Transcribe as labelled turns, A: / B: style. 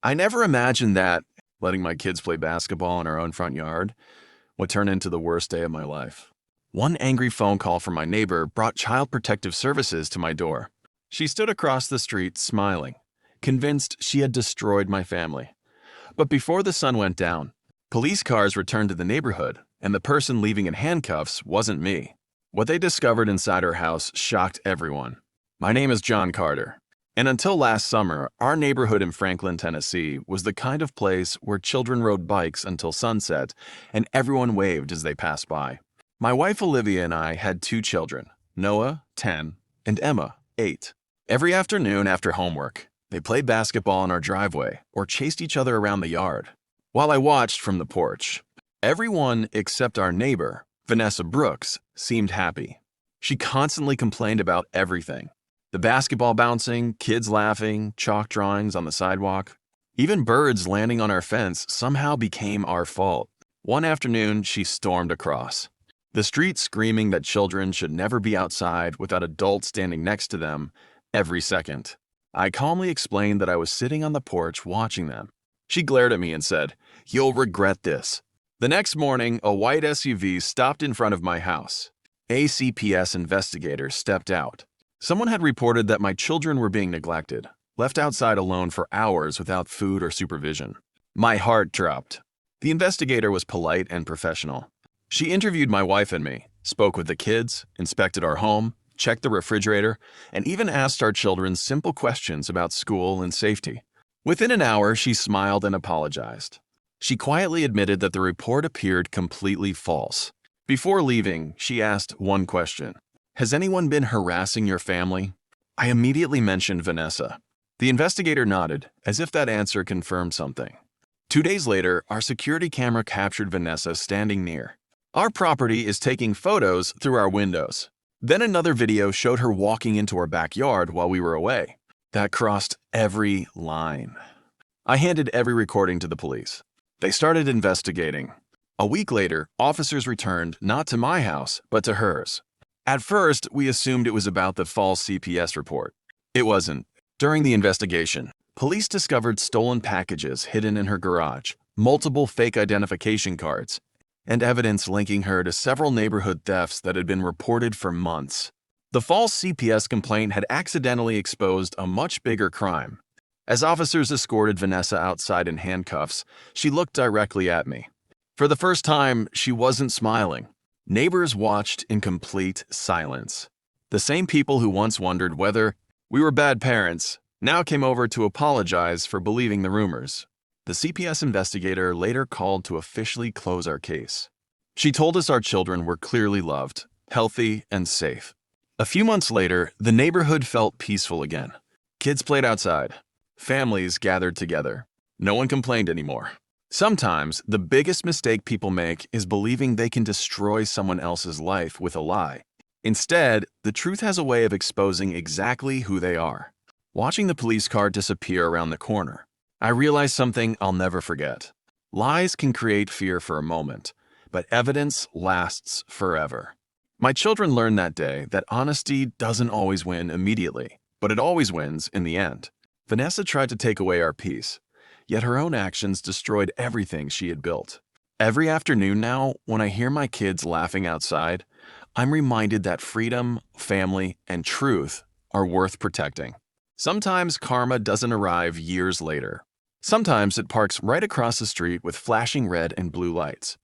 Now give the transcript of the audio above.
A: I never imagined that letting my kids play basketball in our own front yard would turn into the worst day of my life. One angry phone call from my neighbor brought Child Protective Services to my door. She stood across the street smiling, convinced she had destroyed my family. But before the sun went down, police cars returned to the neighborhood, and the person leaving in handcuffs wasn't me. What they discovered inside her house shocked everyone. My name is John Carter, and until last summer, our neighborhood in Franklin, Tennessee was the kind of place where children rode bikes until sunset and everyone waved as they passed by. My wife Olivia and I had two children, Noah, 10, and Emma, 8. Every afternoon after homework, they played basketball in our driveway or chased each other around the yard. While I watched from the porch, everyone except our neighbor, Vanessa Brooks, seemed happy. She constantly complained about everything. The basketball bouncing, kids laughing, chalk drawings on the sidewalk. Even birds landing on our fence somehow became our fault. One afternoon, she stormed across the street screaming that children should never be outside without adults standing next to them every second. I calmly explained that I was sitting on the porch watching them. She glared at me and said, "You'll regret this." The next morning, a white SUV stopped in front of my house. A CPS investigator stepped out. Someone had reported that my children were being neglected, left outside alone for hours without food or supervision. My heart dropped. The investigator was polite and professional. She interviewed my wife and me, spoke with the kids, inspected our home, checked the refrigerator, and even asked our children simple questions about school and safety. Within an hour, she smiled and apologized. She quietly admitted that the report appeared completely false. Before leaving, she asked one question. "Has anyone been harassing your family?" I immediately mentioned Vanessa. The investigator nodded, as if that answer confirmed something. 2 days later, our security camera captured Vanessa standing near. Our property is taking photos through our windows. Then another video showed her walking into our backyard while we were away. That crossed every line. I handed every recording to the police. They started investigating. A week later, officers returned not to my house, but to hers. At first, we assumed it was about the false CPS report. It wasn't. During the investigation, police discovered stolen packages hidden in her garage, multiple fake identification cards, and evidence linking her to several neighborhood thefts that had been reported for months. The false CPS complaint had accidentally exposed a much bigger crime. As officers escorted Vanessa outside in handcuffs, she looked directly at me. For the first time, she wasn't smiling. Neighbors watched in complete silence. The same people who once wondered whether we were bad parents now came over to apologize for believing the rumors. The CPS investigator later called to officially close our case. She told us our children were clearly loved, healthy, and safe. A few months later, the neighborhood felt peaceful again. Kids played outside. Families gathered together. No one complained anymore. Sometimes, the biggest mistake people make is believing they can destroy someone else's life with a lie. Instead, the truth has a way of exposing exactly who they are. Watching the police car disappear around the corner, I realized something I'll never forget. Lies can create fear for a moment, but evidence lasts forever. My children learned that day that honesty doesn't always win immediately, but it always wins in the end. Vanessa tried to take away our peace, yet her own actions destroyed everything she had built. Every afternoon now, when I hear my kids laughing outside, I'm reminded that freedom, family, and truth are worth protecting. Sometimes karma doesn't arrive years later. Sometimes it parks right across the street with flashing red and blue lights.